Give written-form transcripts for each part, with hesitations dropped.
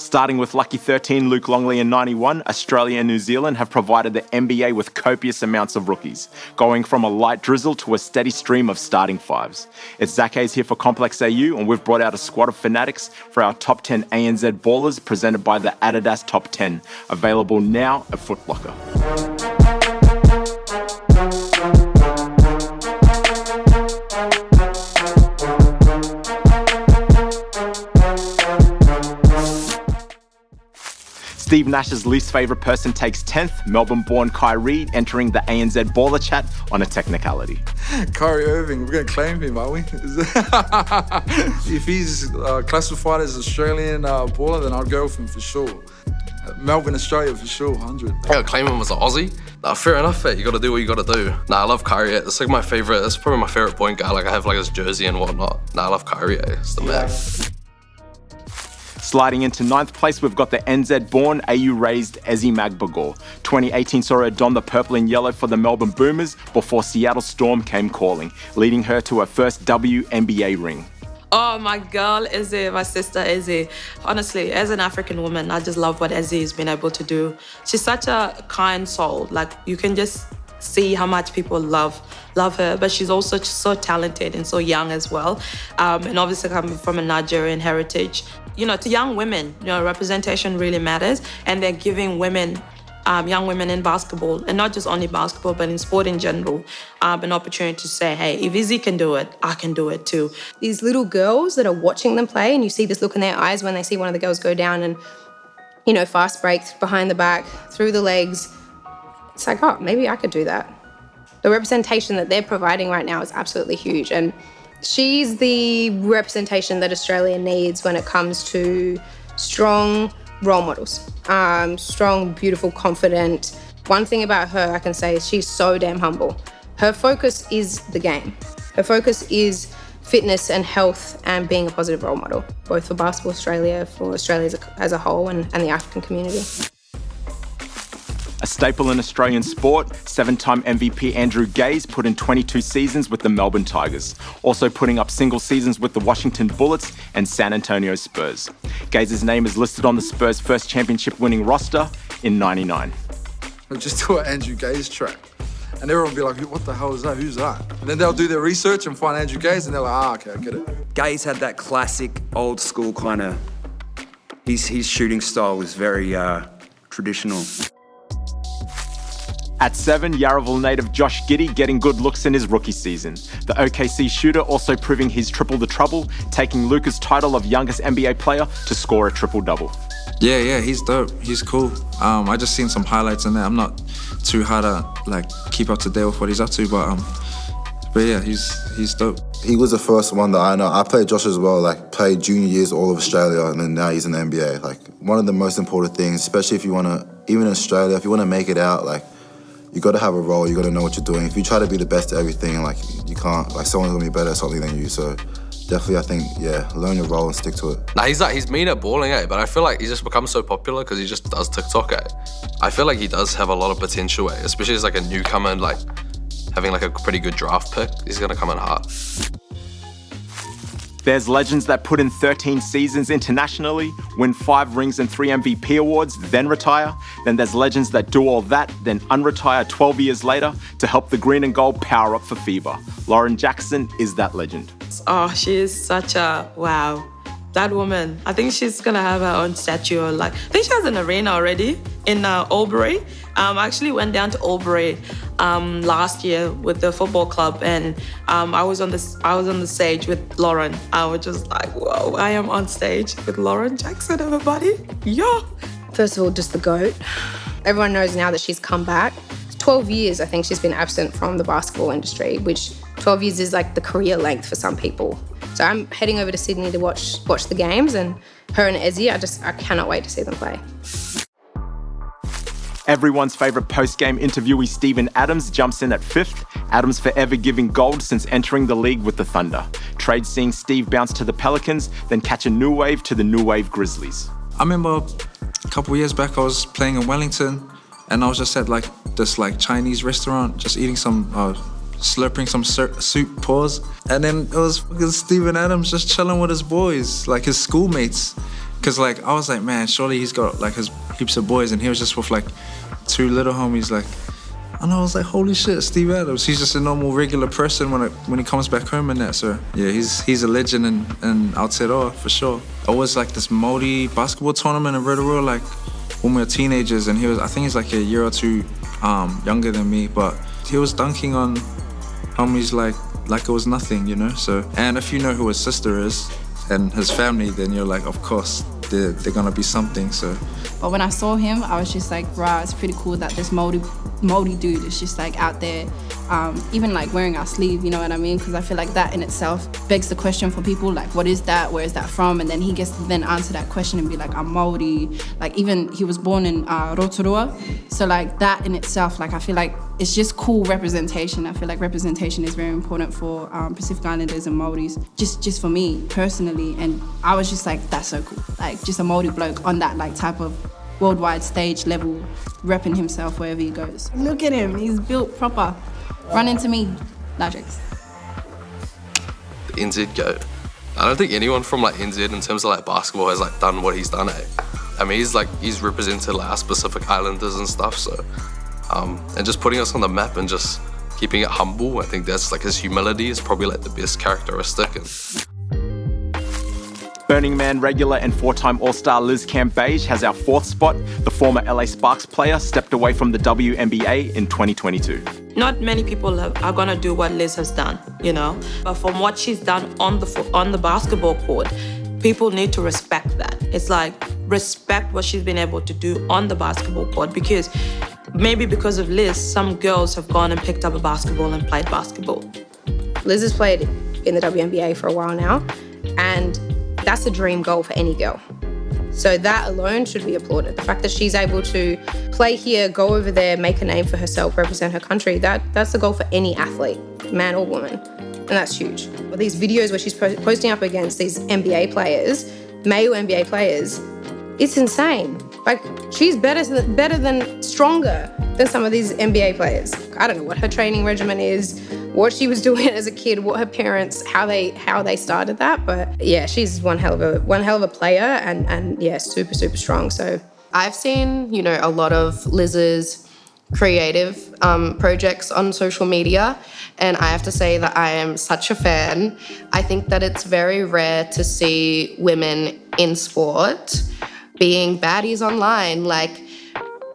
Starting with lucky 13, Luc Longley in 91, Australia and New Zealand have provided the NBA with copious amounts of rookies, going from a light drizzle to a steady stream of starting fives. It's Zac Hayse here for Complex AU, and we've brought out a squad of fanatics for our top 10 ANZ ballers presented by the Adidas Top 10, available now at Foot Locker. Steve Nash's least favourite person takes 10th, Melbourne-born Kyrie entering the ANZ baller chat on a technicality. Kyrie Irving, we're going to claim him, aren't we? If he's classified as Australian baller, then I'll go with him for sure. Melbourne, Australia for sure, 100. I gotta claim him as an Aussie. Nah, fair enough, you gotta do what you gotta do. Nah, I love Kyrie. It's like my favourite, it's probably my favourite point guy. Like I have like his jersey and whatnot. Nah, I love Kyrie, it's the man. Sliding into 9th place, we've got the NZ-born, AU-raised Ezi Magbegor. 2018 saw her don the purple and yellow for the Melbourne Boomers before Seattle Storm came calling, leading her to her first WNBA ring. Oh, my girl, Ezi, my sister Ezi. Honestly, as an African woman, I just love what Ezi has been able to do. She's such a kind soul. Like, you can just see how much people love her, but she's also just so talented and so young as well. And obviously coming from a Nigerian heritage. You know, to young women, you know, representation really matters, and they're giving women, young women in basketball, and not just only basketball, but in sport in general, an opportunity to say, hey, if Ezi can do it, I can do it too. These little girls that are watching them play, and you see this look in their eyes when they see one of the girls go down and, you know, fast break behind the back, through the legs. It's like, oh, maybe I could do that. The representation that they're providing right now is absolutely huge. And she's the representation that Australia needs when it comes to strong role models. Strong, beautiful, confident. One thing about her I can say is she's so damn humble. Her focus is the game. Her focus is fitness and health and being a positive role model, both for Basketball Australia, for Australia as a whole, and the African community. A staple in Australian sport, 7-time MVP Andrew Gaze put in 22 seasons with the Melbourne Tigers, also putting up single seasons with the Washington Bullets and San Antonio Spurs. Gaze's name is listed on the Spurs' first championship-winning roster in '99. Just do an Andrew Gaze track, and everyone will be like, what the hell is that? Who's that? And then they'll do their research and find Andrew Gaze, and they're like, okay, I get it. Gaze had that classic, old-school kind of... His shooting style was very traditional. At 7, Yarraville native Josh Giddey getting good looks in his rookie season. The OKC shooter also proving his triple the trouble, taking Luca's title of youngest NBA player to score a triple-double. Yeah, he's dope. He's cool. I just seen some highlights in there. I'm not too hard to keep up to date with what he's up to, but yeah, he's dope. He was the first one that I know. I played Josh as well, played junior years all of Australia, and then now he's in the NBA. One of the most important things, especially if you want to, even in Australia, if you want to make it out, you got to have a role, you got to know what you're doing. If you try to be the best at everything, you can't, someone's going to be better at something than you. So definitely, I think, learn your role and stick to it. Nah, he's mean at balling, but I feel like he's just become so popular because he just does TikTok, I feel like he does have a lot of potential, especially as a newcomer, having a pretty good draft pick. He's going to come in hot. There's legends that put in 13 seasons internationally, win 5 rings and 3 MVP awards, then retire. Then there's legends that do all that, then unretire 12 years later to help the green and gold power up for FIBA. Lauren Jackson is that legend. Oh, she is such a, wow. That woman, I think she's going to have her own statue. I think she has an arena already in Albury. I actually went down to Albury last year with the football club, and I was on the stage with Lauren. I was just like, whoa, I am on stage with Lauren Jackson, everybody. Yeah. First of all, just the GOAT. Everyone knows now that she's come back. 12 years, I think she's been absent from the basketball industry, which 12 years is the career length for some people. So I'm heading over to Sydney to watch the games, and her and Ezi, I cannot wait to see them play. Everyone's favourite post-game interviewee Steven Adams jumps in at 5th. Adams forever giving gold since entering the league with the Thunder. Trade seeing Steve bounce to the Pelicans, then catch a new wave to the New Wave Grizzlies. I remember a couple of years back, I was playing in Wellington, and I was just at this Chinese restaurant, just eating some, slurping some soup, pause. And then it was fucking Steven Adams just chilling with his boys, his schoolmates. Cause like I was like, man, surely he's got like his heaps of boys, and he was just with like 2 little homies. Like, and I was like, holy shit, Steve Adams. He's just a normal, regular person when he comes back home and that. So yeah, he's a legend in Aotearoa for sure. Always like this Māori basketball tournament in Rotorua, like when we were teenagers, and I think he's like a year or 2 younger than me, but he was dunking on homies like it was nothing, you know. So, and if you know who his sister is and his family, then you're like, of course, they're gonna be something. So. But when I saw him, I was just like, right, it's pretty cool that this Māori dude is just like out there, even like wearing our sleeve, you know what I mean? Because I feel like that in itself begs the question for people, like, what is that? Where is that from? And then he gets to then answer that question and be like, I'm Māori. Like, even he was born in Rotorua. So like that in itself, like I feel like it's just cool representation. I feel like representation is very important for Pacific Islanders and Māoris, just for me personally. And I was just like, that's so cool. Like just a Māori bloke on that like type of worldwide stage level, repping himself wherever he goes. Look at him, he's built proper. Run into me, Logics. The NZ GOAT. I don't think anyone from like NZ in terms of like basketball has like done what he's done. I mean, he's represented like our specific islanders and stuff. So, and just putting us on the map and just keeping it humble. I think that's like his humility is probably like the best characteristic. Burning Man regular and 4-time All-Star Liz Cambage has our 4th spot. The former LA Sparks player stepped away from the WNBA in 2022. Not many people are gonna do what Liz has done, you know. But from what she's done on the basketball court, people need to respect that. It's like, respect what she's been able to do on the basketball court, because maybe because of Liz, some girls have gone and picked up a basketball and played basketball. Liz has played in the WNBA for a while now, and that's a dream goal for any girl. So that alone should be applauded. The fact that she's able to play here, go over there, make a name for herself, represent her country, that's the goal for any athlete, man or woman. And that's huge. But these videos where she's posting up against these NBA players, male NBA players, it's insane. Like, she's better than stronger than some of these NBA players. I don't know what her training regimen is, what she was doing as a kid, what her parents, how they started that. But yeah, she's one hell of a player and yeah, super, super strong. So I've seen, you know, a lot of Liz's creative projects on social media, and I have to say that I am such a fan. I think that it's very rare to see women in sport being baddies online, like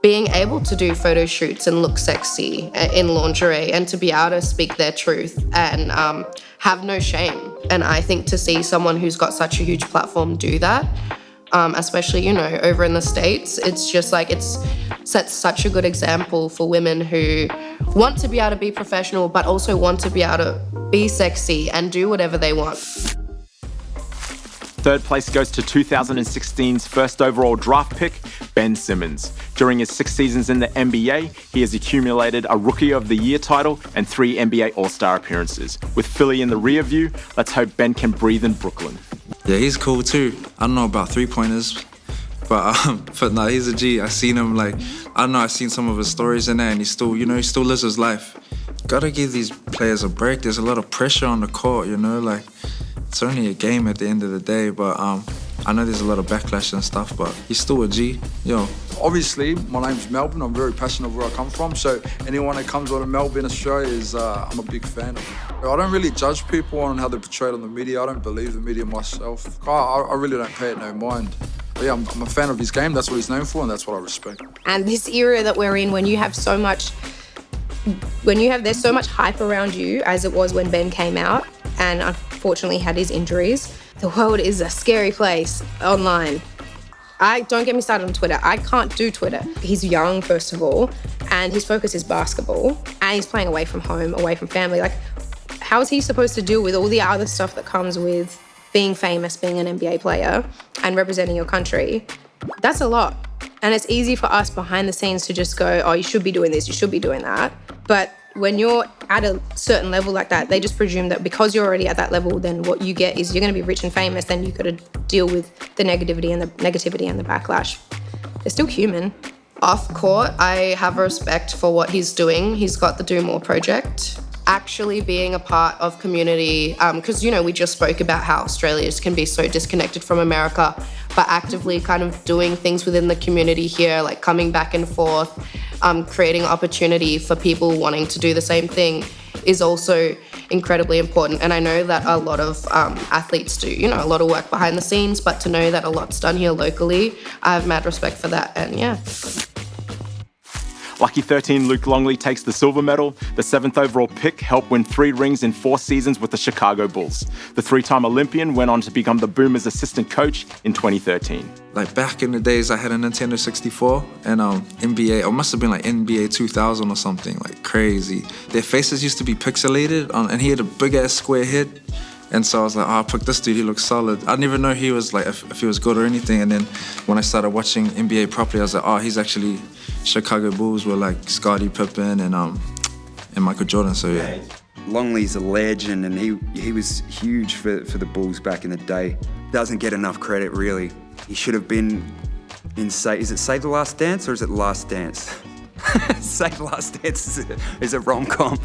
being able to do photo shoots and look sexy in lingerie and to be able to speak their truth and have no shame. And I think to see someone who's got such a huge platform do that, especially, you know, over in the States, it's just like, it's sets such a good example for women who want to be able to be professional, but also want to be able to be sexy and do whatever they want. 3rd place goes to 2016's first overall draft pick, Ben Simmons. During his 6 seasons in the NBA, he has accumulated a Rookie of the Year title and 3 NBA All-Star appearances. With Philly in the rear view, let's hope Ben can breathe in Brooklyn. Yeah, he's cool too. I don't know about 3-pointers, but no, he's a G. I seen him I've seen some of his stories in there, and he still lives his life. Gotta give these players a break. There's a lot of pressure on the court, you know, like, it's only a game at the end of the day, but I know there's a lot of backlash and stuff, but he's still a G, yo. Obviously, my name's Melbourne. I'm very passionate of where I come from, so anyone that comes out of Melbourne, Australia, I'm a big fan of. I don't really judge people on how they're portrayed on the media. I don't believe the media myself. I really don't pay it no mind. But yeah, I'm a fan of his game. That's what he's known for, and that's what I respect. And this era that we're in, there's so much hype around you, as it was when Ben came out and unfortunately had his injuries. The world is a scary place online. Don't get me started on Twitter. I can't do Twitter. He's young, first of all, and his focus is basketball, and he's playing away from home, away from family. Like, how is he supposed to deal with all the other stuff that comes with being famous, being an NBA player, and representing your country? That's a lot. And it's easy for us behind the scenes to just go, oh, you should be doing this, you should be doing that. But when you're at a certain level like that, they just presume that because you're already at that level, then what you get is you're going to be rich and famous, then you've got to deal with the negativity and the backlash. They're still human. Off court, I have respect for what he's doing. He's got the Do More project. Actually being a part of community, because, you know, we just spoke about how Australians can be so disconnected from America, but actively kind of doing things within the community here, like coming back and forth, creating opportunity for people wanting to do the same thing is also incredibly important. And I know that a lot of athletes do, you know, a lot of work behind the scenes, but to know that a lot's done here locally, I have mad respect for that, and yeah. Lucky 13 Luc Longley takes the silver medal. The 7th overall pick helped win 3 rings in 4 seasons with the Chicago Bulls. The 3-time Olympian went on to become the Boomers' assistant coach in 2013. Like back in the days, I had a Nintendo 64 and NBA, or must have been like NBA 2000 or something, like crazy. Their faces used to be pixelated, and he had a big ass square head. And so I was like, oh, I'll pick this dude, he looks solid. I didn't even know he was like, if he was good or anything. And then when I started watching NBA properly, I was like, oh, he's actually Chicago Bulls with like Scottie Pippen and Michael Jordan, so yeah. Longley's a legend, and he was huge for the Bulls back in the day. Doesn't get enough credit, really. He should have been in, is it Save the Last Dance or is it Last Dance? Save the Last Dance is a rom-com.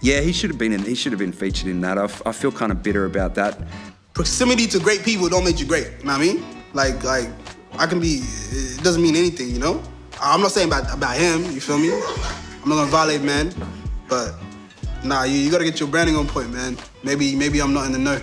Yeah, he should have been featured in that. I feel kind of bitter about that. Proximity to great people don't make you great, you know what I mean? Like I can be, it doesn't mean anything, you know? I'm not saying about him, you feel me? I'm not gonna violate, man, but nah, you gotta get your branding on point, man. Maybe I'm not in the know.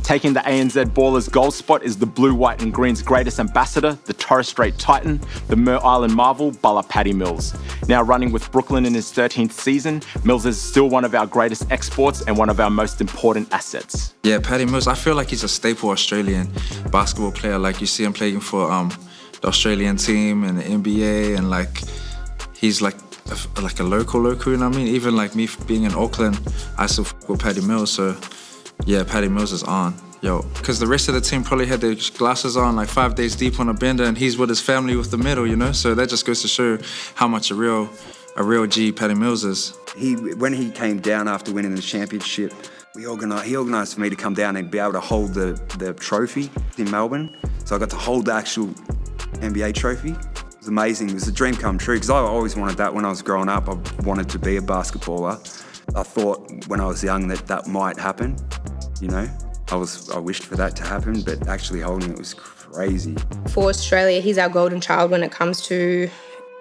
Taking the ANZ Ballers gold spot is the blue, white and green's greatest ambassador, the Torres Strait Titan, the Mer Island Marvel, Bala Paddy Mills. Now running with Brooklyn in his 13th season, Mills is still one of our greatest exports and one of our most important assets. Yeah, Paddy Mills, I feel like he's a staple Australian basketball player. Like you see him playing for the Australian team and the NBA, and like he's like a local, you know what I mean? Even like me being in Auckland, I still fuck with Paddy Mills, so yeah, Paddy Mills is on, yo. Because the rest of the team probably had their glasses on like 5 days deep on a bender, and he's with his family with the medal, you know? So that just goes to show how much a real G Paddy Mills is. When he came down after winning the championship, he organised for me to come down and be able to hold the trophy in Melbourne. So I got to hold the actual NBA trophy. It was amazing. It was a dream come true, because I always wanted that when I was growing up. I wanted to be a basketballer. I thought when I was young that might happen, you know. I wished for that to happen, but actually holding it was crazy. For Australia, he's our golden child when it comes to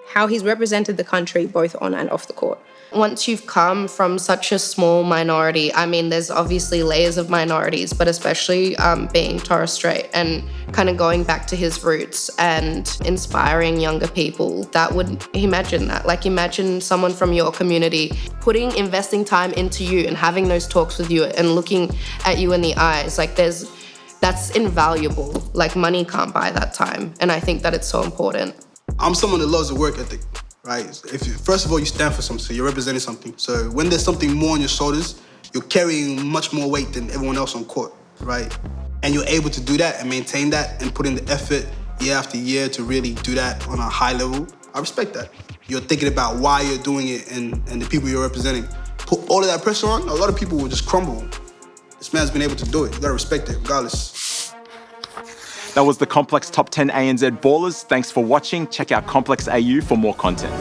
how he's represented the country both on and off the court. Once you've come from such a small minority, I mean, there's obviously layers of minorities, but especially being Torres Strait and kind of going back to his roots and inspiring younger people, that would, imagine that. Like, imagine someone from your community investing time into you and having those talks with you and looking at you in the eyes. Like, that's invaluable. Like, money can't buy that time. And I think that it's so important. I'm someone that loves the work ethic. Right? First of all, you stand for something, so you're representing something. So when there's something more on your shoulders, you're carrying much more weight than everyone else on court, right? And you're able to do that and maintain that and put in the effort year after year to really do that on a high level. I respect that. You're thinking about why you're doing it and the people you're representing. Put all of that pressure on, a lot of people will just crumble. This man's been able to do it. You gotta respect it, regardless. That was the Complex Top 10 ANZ Ballers. Thanks for watching. Check out Complex AU for more content.